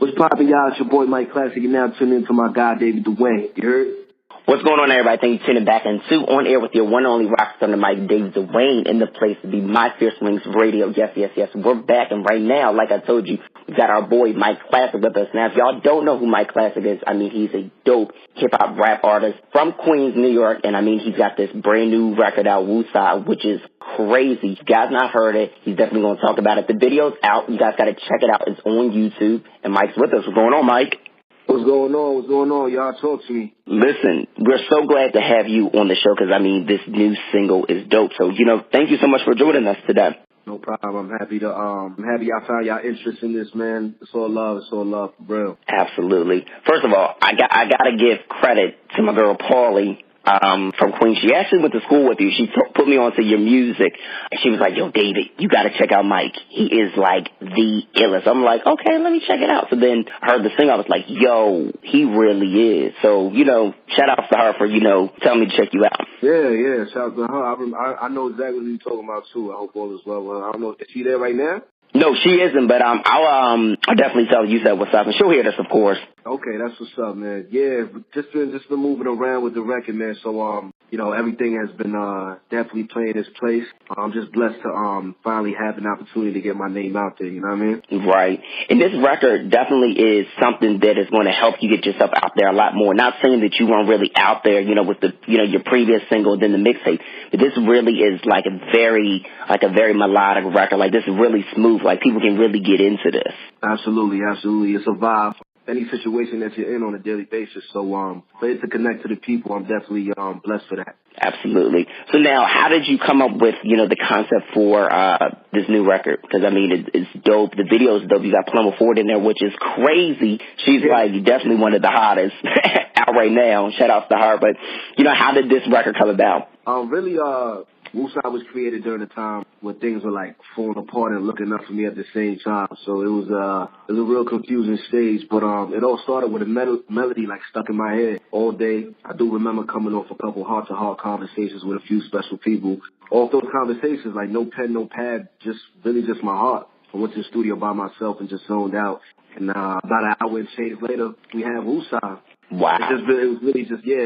What's poppin', y'all? It's your boy Mike Classic. You're now tuning into my guy, David Duane. You heard? What's going on, everybody? Thank you for tuning back into On Air with your one and only rock star, Mike David Duane, in the place to be My Fierce Wings Radio. Yes. We're back, and right now, like I told you, we got our boy Mike Classic with us. Now, if y'all don't know who Mike Classic is, I mean, he's a dope hip-hop rap artist from Queens, New York, and I mean, he's got this brand new record out, Woosah, which is crazy. If you guys not heard it, he's definitely going to talk about it. The video's out. You guys got to check it out. It's on YouTube, and Mike's with us. What's going on, Mike? What's going on? Y'all talk to me. Listen, we're so glad to have you on the show because, I mean, this new single is dope. So, thank you so much for joining us today. No problem. I'm happy y'all found y'all interest in this, man. It's all love for real. Absolutely. First of all, I got to give credit to my girl, Paulie. From Queens. She actually went to school with you. She put me onto your music, and she was like, yo, David, you got to check out Mike. He is like the illest. I'm like, okay, let me check it out. So then I heard the single. I was like, yo, he really is. So, shout out to her for, telling me to check you out. Yeah, shout out to her. I know exactly what you're talking about, too. I hope all is well with her. I don't know, is she there right now? No, she isn't, but I'll definitely tell you that what's up, and she'll hear this, of course. Okay, that's what's up, man. Yeah, just been moving around with the record, man. So everything has been definitely playing its place. I'm just blessed to finally have an opportunity to get my name out there. You know what I mean? Right. And this record definitely is something that is going to help you get yourself out there a lot more. Not saying that you weren't really out there, with the your previous single, then the mixtape, but this really is like a very melodic record. Like, this is really smooth. Like, people can really get into this. Absolutely. It's a vibe. Any situation that you're in on a daily basis. So, for it to connect to the people, I'm definitely blessed for that. Absolutely. So now, how did you come up with, the concept for this new record? Because, I mean, it's dope. The video is dope. You got Plumber Ford in there, which is crazy. She's like definitely one of the hottest out right now. Shout outs to her. But, how did this record come about? Woosah was created during the time when things were like falling apart and looking up for me at the same time. So it was a real confusing stage, but it all started with a melody like stuck in my head all day. I do remember coming off a couple heart-to-heart conversations with a few special people. All those conversations, like no pen, no pad, just my heart. I went to the studio by myself and just zoned out. And about an hour and change later, we had Woosah. Wow. It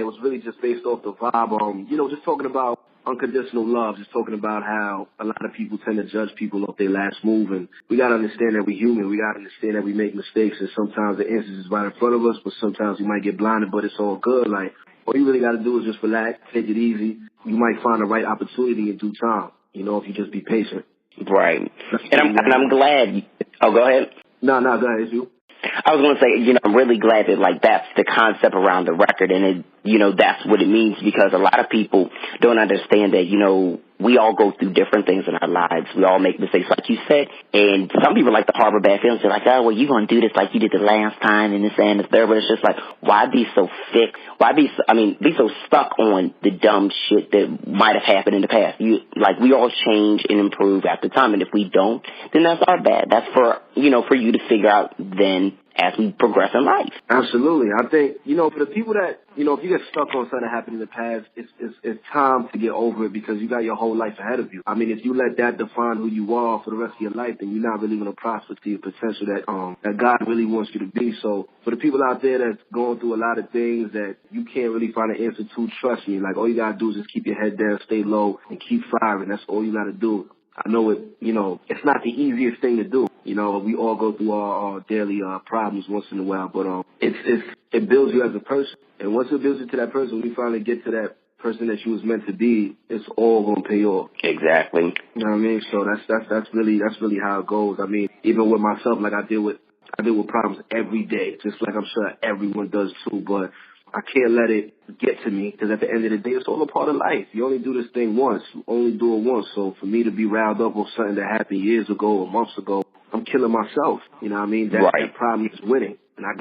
was really just based off the vibe. Just talking about unconditional love, just talking about how a lot of people tend to judge people off their last move, and we got to understand that we're human. We got to understand that we make mistakes, and sometimes the answers is right in front of us, but sometimes we might get blinded, but it's all good. Like, all you really got to do is just relax, take it easy. You might find the right opportunity in due time, if you just be patient. Right. And I'm glad. Oh, go ahead. No, go ahead. It's you. I was going to say, I'm really glad that, that's the concept around the record, and that's what it means, because a lot of people don't understand that, we all go through different things in our lives. We all make mistakes, like you said, and some people like to harbor bad feelings. They're like, oh, well, you're going to do this like you did the last time, and this and the third, but it's just like, why be so thick? Why be so stuck on the dumb shit that might have happened in the past? We all change and improve after time, and if we don't, then that's our bad. That's for you to figure out then as we progress in life. Absolutely. I think, for the people that, if you get stuck on something that happened in the past, it's time to get over it, because you got your whole life ahead of you. I mean, if you let that define who you are for the rest of your life, then you're not really going to prosper to your potential that God really wants you to be. So for the people out there that's going through a lot of things that you can't really find an answer to, trust me, like, all you got to do is just keep your head down, stay low, and keep firing. That's all you got to do. I know it's not the easiest thing to do. We all go through our daily problems once in a while, but it builds you as a person. And once it builds you to that person, when you finally get to that person that you was meant to be, it's all gonna pay off. Exactly. You know what I mean? So that's really how it goes. I mean, even with myself, like, I deal with problems every day, just like I'm sure everyone does too, but I can't let it get to me, because at the end of the day, it's all a part of life. You only do this thing once. You only do it once. So for me to be riled up on something that happened years ago or months ago, I'm killing myself. You know what I mean? That problem is winning. And I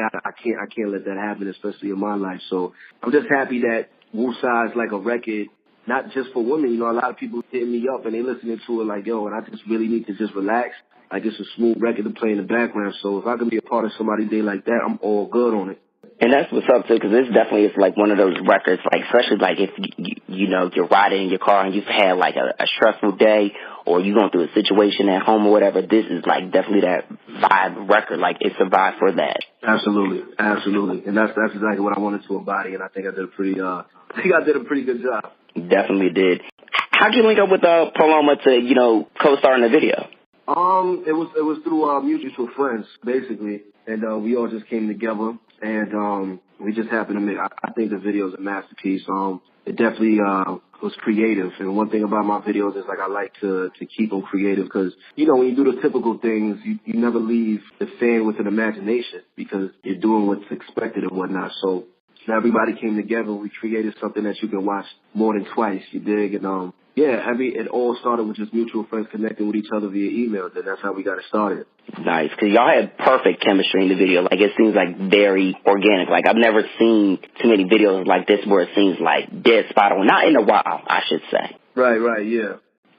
can't let that happen, especially in my life. So I'm just happy that Woosah is like a record, not just for women. A lot of people hitting me up and they listening to it like, yo, and I just really need to just relax. Like, it's a smooth record to play in the background. So if I can be a part of somebody's day like that, I'm all good on it. And that's what's up, too, because this definitely is, like, one of those records, like, especially, like, if, you're riding in your car and you've had, like, a stressful day, or you're going through a situation at home or whatever, this is, like, definitely that vibe record. Like, it survived for that. Absolutely, absolutely, and that's exactly what I wanted to embody, and I think I did a pretty good job. Definitely did. How'd you link up with Paloma to, co-star in the video? It was through mutual friends, basically, and we all just came together, and we just happened to make. I think the video is a masterpiece. It definitely was creative, and one thing about my videos is like I like to keep them creative because when you do the typical things, you never leave the fan with an imagination because you're doing what's expected and whatnot. So everybody came together. We created something that you can watch more than twice. You dig? And it all started with just mutual friends connecting with each other via email. Then that's how we got it started. Nice, because y'all had perfect chemistry in the video. Like, it seems like very organic. Like, I've never seen too many videos like this where it seems like dead spot on. Not in a while, I should say. Right, yeah.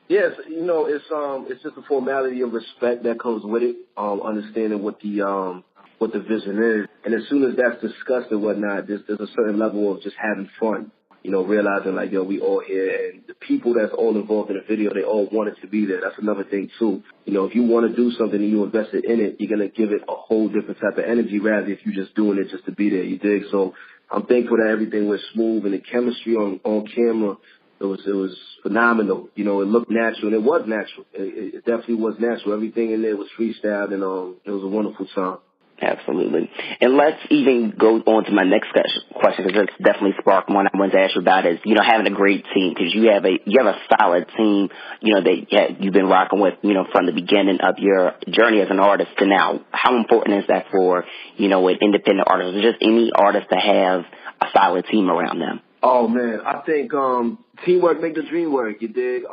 Yes, it's just a formality of respect that comes with it. Understanding what the vision is, and as soon as that's discussed and whatnot, there's a certain level of just having fun. Realizing like, we all here, and the people that's all involved in the video, they all wanted to be there. That's another thing too. If you want to do something and you invested in it, you're gonna give it a whole different type of energy rather if you're just doing it just to be there. You dig? So I'm thankful that everything was smooth and the chemistry on camera. It was phenomenal. It looked natural, and it was natural. It definitely was natural. Everything in there was freestyled, and it was a wonderful time. Absolutely. And let's even go on to my next question, because it's definitely sparked one I wanted to ask you about is, having a great team, because you have a solid team, that you've been rocking with, from the beginning of your journey as an artist to now. How important is that for, an independent artist or just any artist to have a solid team around them? Oh man, I think teamwork make the dream work. You dig?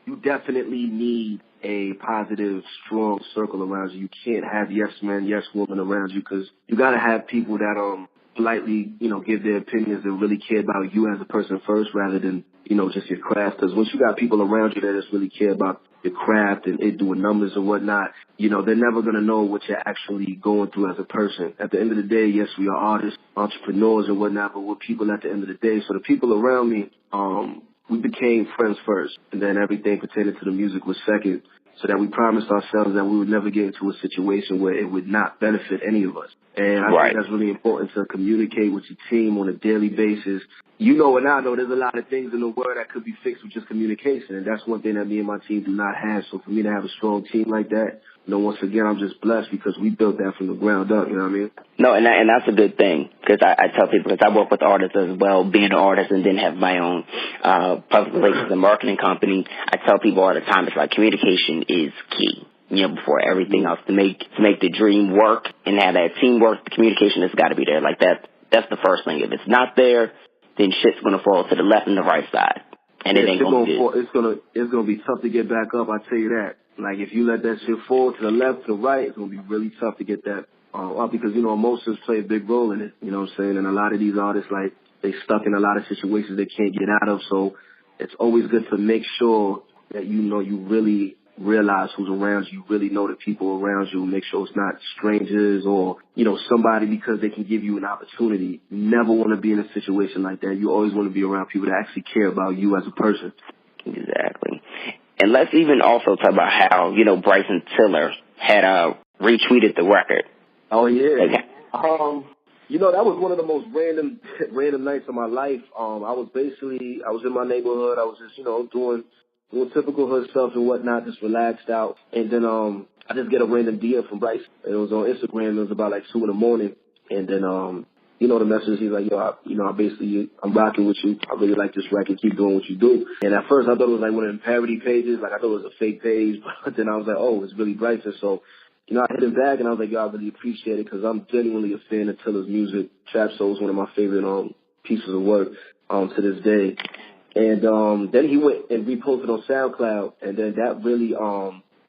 You definitely need a positive, strong circle around you. You can't have yes men, yes women around you because you got to have people that politely, give their opinions and really care about you as a person first rather than, just your craft. Because once you got people around you that just really care about your craft and it doing numbers and whatnot, they're never going to know what you're actually going through as a person. At the end of the day, yes, we are artists, entrepreneurs and whatnot, but we're people at the end of the day. So the people around me, we became friends first, and then everything pertaining to the music was second, so that we promised ourselves that we would never get into a situation where it would not benefit any of us. And I think that's really important to communicate with your team on a daily basis. And I know there's a lot of things in the world that could be fixed with just communication, and that's one thing that me and my team do not have. So for me to have a strong team like that, once again, I'm just blessed because we built that from the ground up, you know what I mean? No, and that's a good thing, because I tell people, because I work with artists as well, being an artist and then have my own public relations and marketing company. I tell people all the time, it's like communication is key, before everything else. To make the dream work and have that teamwork, the communication has got to be there. Like that's the first thing. If it's not there, then shit's going to fall to the left and the right side. And it ain't going to be good. It's gonna be tough to get back up, I tell you that. Like, if you let that shit fall to the left, to the right, it's going to be really tough to get that up because, emotions play a big role in it, you know what I'm saying? And a lot of these artists, like, they stuck in a lot of situations they can't get out of. So it's always good to make sure that, you really realize who's around you, really know the people around you, make sure it's not strangers or, somebody because they can give you an opportunity. You never want to be in a situation like that. You always want to be around people that actually care about you as a person. Exactly. And let's even also talk about how, Bryson Tiller had retweeted the record. Oh, yeah. Okay. That was one of the most random nights of my life. I was in my neighborhood. I was just, doing typical hood stuff and whatnot, just relaxed out. And then I just get a random DM from Bryson. It was on Instagram. It was about like 2 a.m. And then the message, he's like, I'm rocking with you. I really like this record. Keep doing what you do. And at first I thought it was like one of them parody pages. Like I thought it was a fake page. But then I was like, oh, it's really Bryson. So, I hit him back and I was like, I really appreciate it because I'm genuinely a fan of Tiller's music. Trap Soul is one of my favorite pieces of work to this day. And then he went and reposted on SoundCloud. And then that really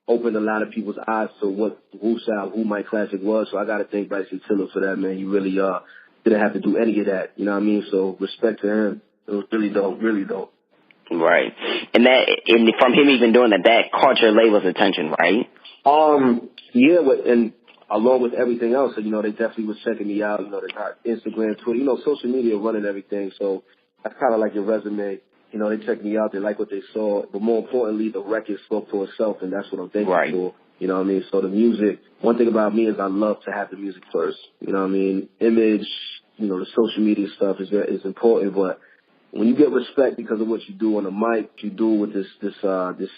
opened a lot of people's eyes to what Woosah, who my classic was. So I got to thank Bryson Tiller for that, man. He really didn't have to do any of that, you know what I mean? So respect to him. It was really dope, really dope. Right. And from him even doing that caught your label's attention, right? Yeah, and along with everything else, they definitely was checking me out. They got Instagram, Twitter, social media running everything. So that's kind of like your resume. They checked me out. They like what they saw. But more importantly, the record spoke for itself, and that's what I'm thankful for. You know what I mean? So the music, one thing about me is I love to have the music first. You know what I mean? Image, the social media stuff is important, but when you get respect because of what you do on the mic, you do with this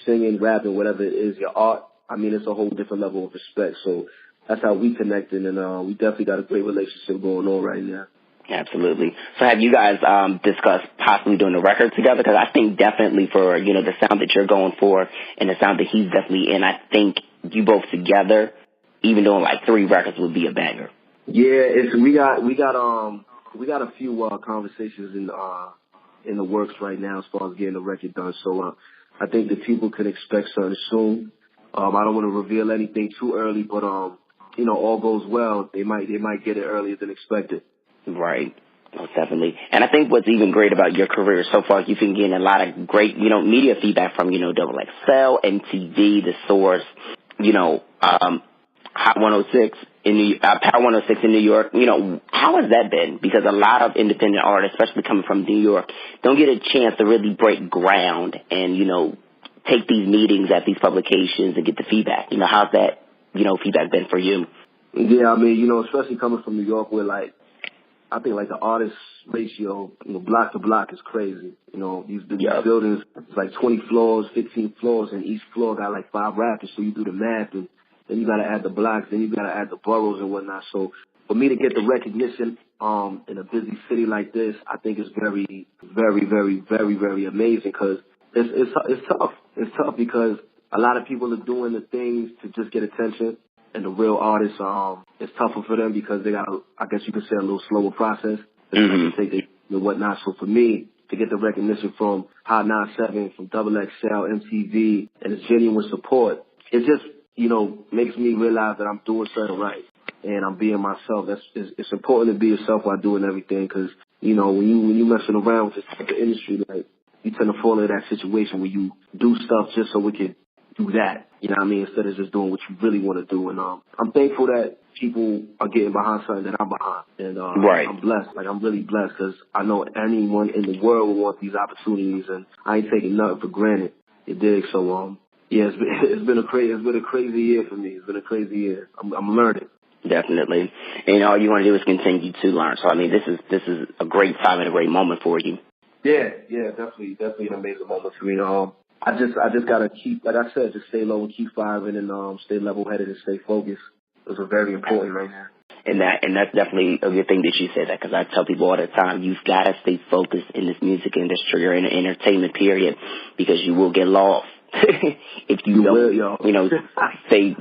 singing, rapping, whatever it is, your art, I mean, it's a whole different level of respect. So that's how we connected, and we definitely got a great relationship going on right now. Absolutely. So have you guys discussed possibly doing a record together? Because I think definitely for, the sound that you're going for and the sound that he's definitely in, I think you both together, even doing like 3 records would be a banger. Yeah, we got a few conversations in the works right now as far as getting the record done. So I think that people can expect something soon. I don't want to reveal anything too early, but all goes well, they might get it earlier than expected. Right. Most definitely. And I think what's even great about your career so far, you've been getting a lot of great, media feedback from, Double XL, MTV, The Source, Hot 106 Power 106 in New York. How has that been? Because a lot of independent artists, especially coming from New York, don't get a chance to really break ground and, take these meetings at these publications and get the feedback. How's that, feedback been for you? Yeah, I mean, especially coming from New York where I think the artist ratio, block to block is crazy. These buildings, it's like 20 floors, 15 floors, and each floor got 5 rappers. So you do the math, and then you got to add the blocks, then you got to add the boroughs and whatnot. So for me to get the recognition in a busy city like this, I think it's very, very, very, very, very amazing because it's tough. It's tough because a lot of people are doing the things to just get attention. And the real artists, it's tougher for them because they got, I guess you could say, a little slower process. Mm-hmm. And whatnot. So for me, to get the recognition from Hot 97, from Double XL, MTV, and its genuine support, it just, makes me realize that I'm doing something right and I'm being myself. It's important to be yourself while doing everything because, when you messing around with this type of industry, you tend to fall into that situation where you do stuff just so we can do that, you know what I mean, instead of just doing what you really want to do. And I'm thankful that people are getting behind something that I'm behind. And right. I'm blessed. I'm really blessed because I know anyone in the world will want these opportunities, and I ain't taking nothing for granted. You dig? So, yeah, it's been a crazy year for me. It's been a crazy year. I'm learning. Definitely. And all you want to do is continue to learn. So, I mean, this is a great time and a great moment for you. Yeah, definitely an amazing moment for me. I just gotta keep, like I said, just stay low and keep firing and stay level-headed and stay focused. Those are very important right now. And that's definitely a good thing that you said that, because I tell people all the time, you've got to stay focused in this music industry or in the entertainment period, because you will get lost if you don't, stay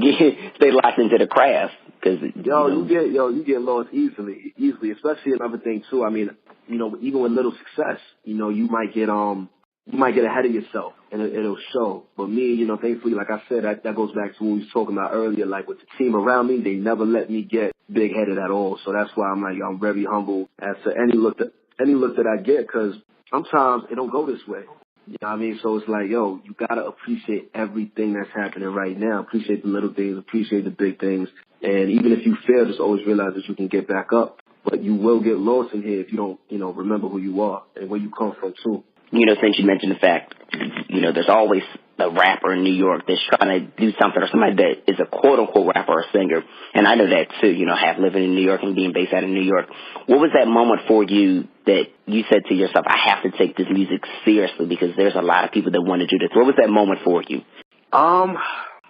locked into the craft. Cause, you get lost easily, especially another thing too. I mean, even with little success, you might get ahead of yourself and it'll show. But me, thankfully, like I said, that goes back to what we was talking about earlier. Like with the team around me, they never let me get big headed at all. So that's why I'm very humble as to any look that I get, because sometimes it don't go this way. You know what I mean? So it's like, you gotta appreciate everything that's happening right now. Appreciate the little things, appreciate the big things. And even if you fail, just always realize that you can get back up. But you will get lost in here if you don't, remember who you are and where you come from too. Since you mentioned the fact, there's always a rapper in New York that's trying to do something, or somebody that is a quote-unquote rapper or singer. And I know that, too, half living in New York and being based out of New York. What was that moment for you that you said to yourself, I have to take this music seriously because there's a lot of people that want to do this? What was that moment for you?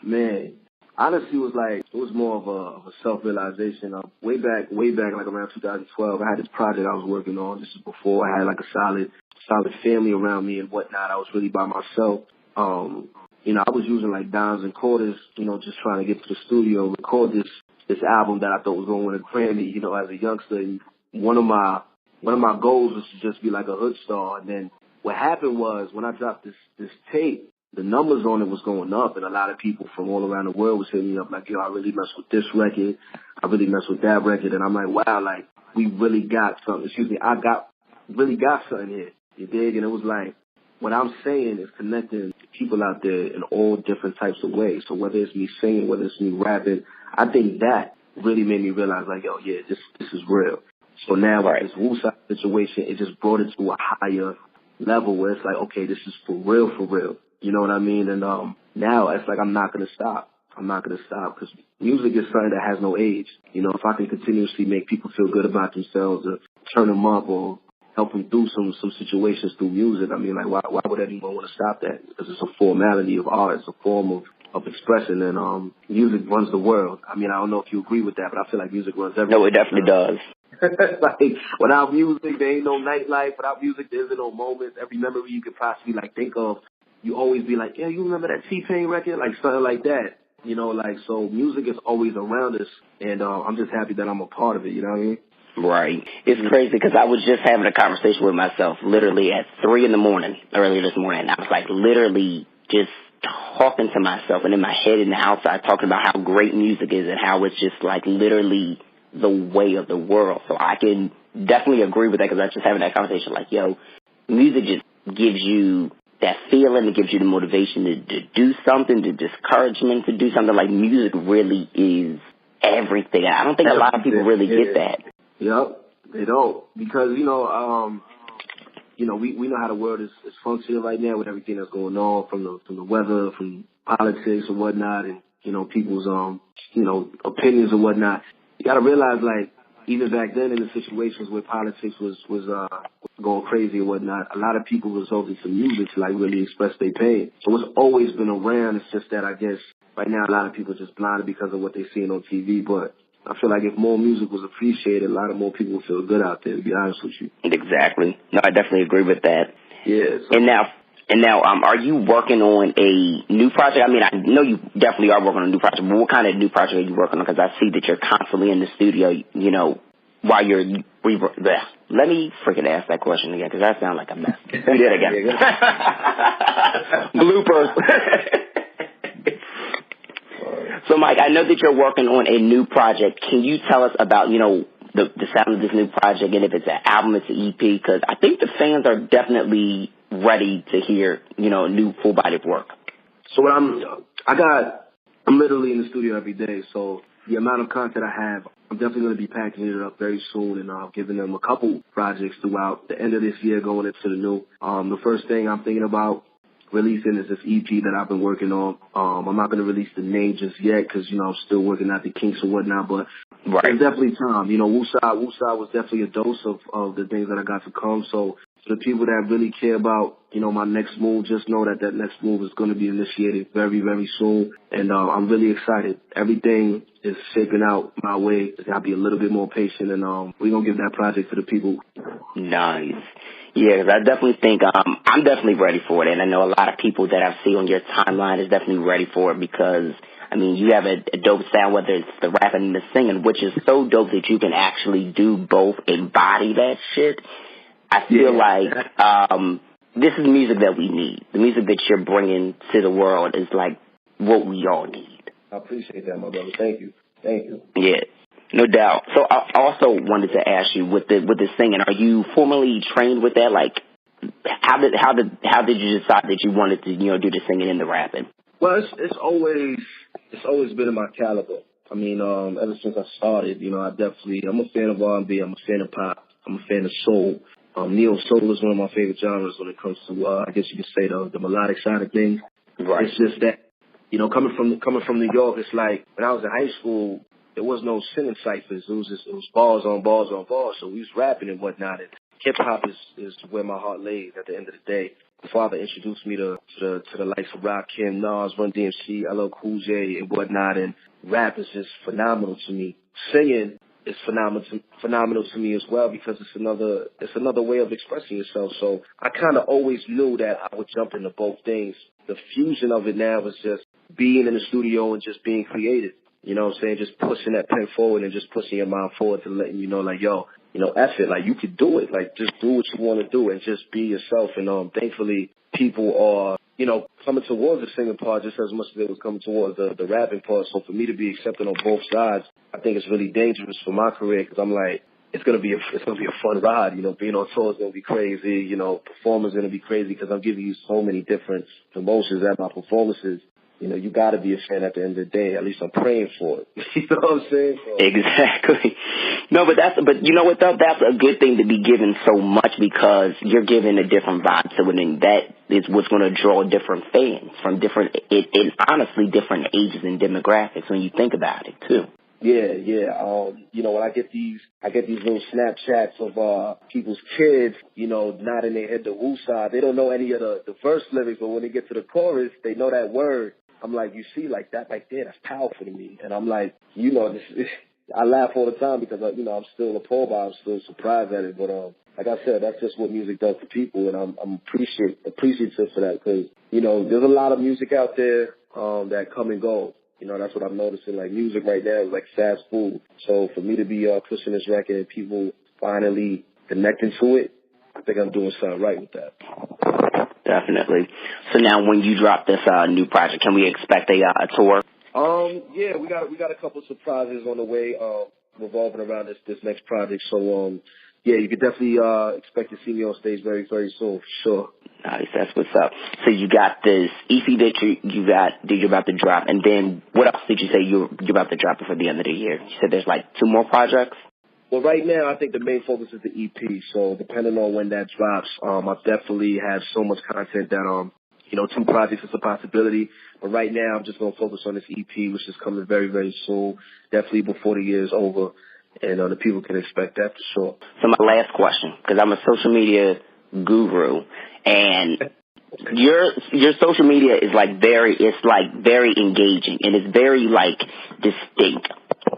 Man, honestly, it was more of a self-realization. Way back, like around 2012, I had this project I was working on. This is before I had a solid family around me and whatnot. I was really by myself. I was using dimes and quarters, just trying to get to the studio, record this album that I thought was going to win a Grammy, as a youngster. And one of my goals was to just be like a hood star. And then what happened was when I dropped this tape, the numbers on it was going up, and a lot of people from all around the world was hitting me up like, I really mess with this record. I really mess with that record. And I'm like, wow, we really got something. Really got something here. You dig? And it was what I'm saying is connecting people out there in all different types of ways. So whether it's me singing, whether it's me rapping, I think that really made me realize this is real. So now with this Woosah situation, it just brought it to a higher level where it's okay, this is for real. You know what I mean? And now it's I'm not going to stop. I'm not going to stop because music is something that has no age. You know, if I can continuously make people feel good about themselves or turn them up or help them through some situations through music, I mean, like, why would anyone want to stop that? Because it's a formality of art. It's a form of expression, and music runs the world. I mean, I don't know if you agree with that, but I feel like music runs everything. No, it definitely does. Like, without music, there ain't no nightlife. Without music, there isn't no moments. Every memory you could possibly, like, think of, you always be like, yeah, you remember that T-Pain record? Like, something like that. You know, like, so music is always around us, and I'm just happy that I'm a part of it, you know what I mean? Right. It's crazy because I was just having a conversation with myself literally at 3 a.m. earlier this morning. I was like literally just talking to myself and in my head and outside talking about how great music is and how it's just like literally the way of the world. So I can definitely agree with that because I was just having that conversation like, yo, music just gives you that feeling, it gives you the motivation to do something, the discouragement to do something. Like music really is everything. I don't think a lot of people really get that. Yep, they don't, because we know how the world is functioning right now with everything that's going on from the weather, from politics and whatnot, and people's opinions and whatnot. You got to realize, like, even back then in the situations where politics was going crazy and whatnot, a lot of people resorted to music to like really express their pain. So it's always been around. It's just that I guess right now a lot of people are just blinded because of what they're seeing on TV, but I feel like if more music was appreciated, a lot of more people would feel good out there, to be honest with you. Exactly. No, I definitely agree with that. Yeah. So. And now, are you working on a new project? I mean, I know you definitely are working on a new project, but what kind of new project are you working on? Because I see that you're constantly in the studio, while you're let me freaking ask that question again, because that sounds like a mess. Do it again. Bloopers. So, Mike, I know that you're working on a new project. Can you tell us about, the sound of this new project, and if it's an album, it's an EP? Because I think the fans are definitely ready to hear, a new full body of work. So I'm literally in the studio every day. So the amount of content I have, I'm definitely going to be packaging it up very soon, and giving them a couple projects throughout the end of this year, going into the new. The first thing I'm thinking about releasing is this EP that I've been working on. I'm not going to release the name just yet because, I'm still working out the kinks and whatnot, but There's definitely time. Woosah was definitely a dose of the things that I got to come. So for the people that really care about, my next move, just know that next move is going to be initiated very, very soon. And I'm really excited. Everything is shaping out my way. I got to be a little bit more patient, and we're going to give that project to the people. Nice. Yeah, 'cause I definitely think I'm definitely ready for it, and I know a lot of people that I see on your timeline is definitely ready for it because, I mean, you have a dope sound, whether it's the rapping and the singing, which is so dope that you can actually do both, embody that shit. I feel like this is music that we need. The music that you're bringing to the world is like what we all need. I appreciate that, my brother. Thank you. Yeah. No doubt. So I also wanted to ask you with the singing, are you formally trained with that? Like, how did you decide that you wanted to do the singing and the rapping? Well, it's always been in my caliber. I mean, ever since I started, I'm a fan of R&B. I'm a fan of pop. I'm a fan of soul. Neo soul is one of my favorite genres when it comes to I guess you could say the melodic side of things. Right. It's just that coming from New York, it's like when I was in high school, there was no singing ciphers. It was bars on bars on bars. So we was rapping and whatnot. And hip hop is where my heart lays at the end of the day. My father introduced me to the likes of Rakim, Nas, Run DMC, LL Cool J, and whatnot. And rap is just phenomenal to me. Singing is phenomenal to me as well because it's another way of expressing yourself. So I kind of always knew that I would jump into both things. The fusion of it now is just being in the studio and just being creative. You know what I'm saying? Just pushing that pen forward and just pushing your mind forward to letting you know, like, yo, F it. Like, you could do it. Like, just do what you want to do and just be yourself. And thankfully, people are, coming towards the singing part just as much as they was coming towards the rapping part. So for me to be accepted on both sides, I think it's really dangerous for my career because I'm like, it's gonna be a fun ride. Being on tour is gonna be crazy. Performers gonna be crazy because I'm giving you so many different emotions at my performances. you got to be a fan at the end of the day. At least I'm praying for it. You know what I'm saying? So. Exactly. No, but you know what though? That's a good thing to be given so much because you're giving a different vibe to it, and that is what's going to draw different fans from different, and honestly, different ages and demographics when you think about it too. Yeah. When I get these little Snapchats of people's kids, nodding their head to Woosah. They don't know any of the verse lyrics, but when they get to the chorus, they know that word. I'm like, you see, like that right there, that's powerful to me. And I'm like, I laugh all the time because I'm still appalled by it. I'm still surprised at it. But like I said, that's just what music does to people, and I'm appreciative for that because there's a lot of music out there that come and go. That's what I'm noticing. Like music right now is like fast food. So for me to be pushing this record and people finally connecting to it, I think I'm doing something right with that. Definitely. So now when you drop this new project, can we expect a tour? Yeah, we got a couple of surprises on the way revolving around this next project. So yeah, you could definitely expect to see me on stage very, very soon, for sure. Nice, that's what's up. So you got this EP that you're about to drop, and then what else did you say you're about to drop before the end of the year? You said there's like 2 more projects? Well, right now, I think the main focus is the EP. So depending on when that drops, I definitely have so much content that, 2 projects is a possibility. But right now, I'm just going to focus on this EP, which is coming very, very soon, definitely before the year is over. And the people can expect that for sure. So my last question, because I'm a social media guru, and your social media is very engaging, and it's very distinct.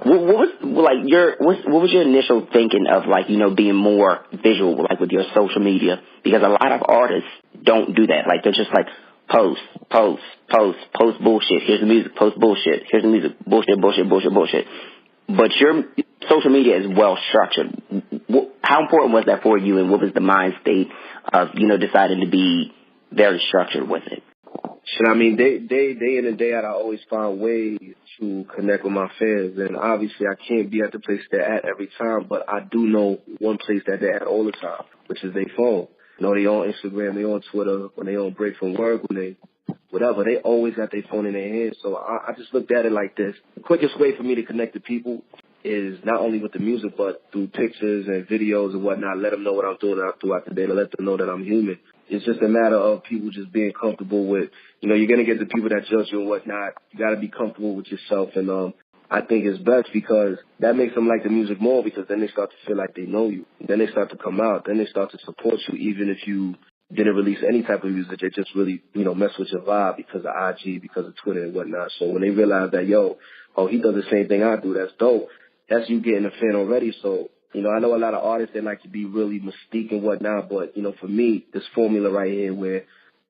What was your initial thinking of being more visual with your social media? Because a lot of artists don't do that. They're just post bullshit. Here's the music. Post bullshit. Here's the music. Bullshit. But your social media is well structured. How important was that for you, and what was the mind state of deciding to be very structured with it? Shit, I mean, day in and day out, I always find ways to connect with my fans. And obviously, I can't be at the place they're at every time, but I do know one place that they're at all the time, which is their phone. They on Instagram, they on Twitter, when they on break from work, when they whatever, they always got their phone in their hand. So I just looked at it like this. The quickest way for me to connect to people is not only with the music, but through pictures and videos and whatnot. Let them know what I'm doing throughout the day to let them know that I'm human. It's just a matter of people just being comfortable with, you're going to get the people that judge you and whatnot. You got to be comfortable with yourself. And I think it's best because that makes them like the music more, because then they start to feel like they know you. Then they start to come out. Then they start to support you, even if you didn't release any type of music. They just really, mess with your vibe because of IG, because of Twitter and whatnot. So when they realize that, he does the same thing I do, that's dope. That's you getting a fan already. So, I know a lot of artists, they like to be really mystique and whatnot, but, for me, this formula right here where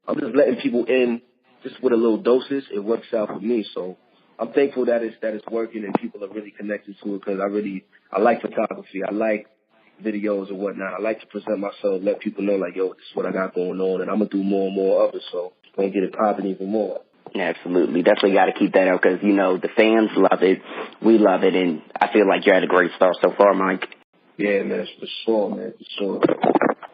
I'm just letting people in just with a little doses, it works out for me. So I'm thankful that it's working and people are really connected to it, because I like photography. I like videos and whatnot. I like to present myself, let people know this is what I got going on, and I'm going to do more and more of it, so I'm going to get it popping even more. Absolutely. Definitely got to keep that up because, the fans love it. We love it, and I feel like you're at a great start so far, Mike. Yeah, man, for sure, man, for sure.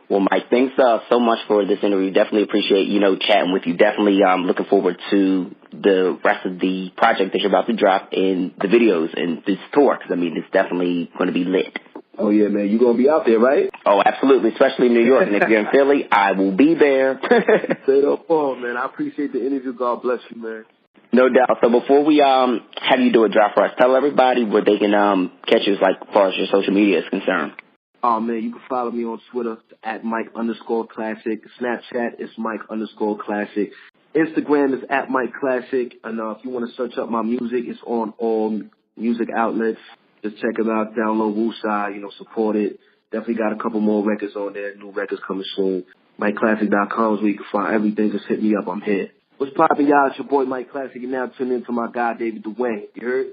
Well, Mike, thanks so much for this interview. Definitely appreciate, chatting with you. Definitely looking forward to the rest of the project that you're about to drop and the videos and this tour, because, it's definitely going to be lit. Oh, yeah, man. You going to be out there, right? Oh, absolutely, especially in New York. And if you're in Philly, I will be there. Say no more, man. I appreciate the interview. God bless you, man. No doubt. So before we have you do a drop for us, tell everybody where they can catch you as far as your social media is concerned. Oh, man, you can follow me on Twitter at Mike_Classic. Snapchat is Mike_Classic. Instagram is at Mike Classic. And if you want to search up my music, it's on all music outlets. Just check them out, download Woosah, support it. Definitely got a couple more records on there, new records coming soon. MikeClassic.com is where you can find everything. Just hit me up, I'm here. What's poppin', y'all? It's your boy Mike Classic, and now tune in to my guy, Duane. You heard?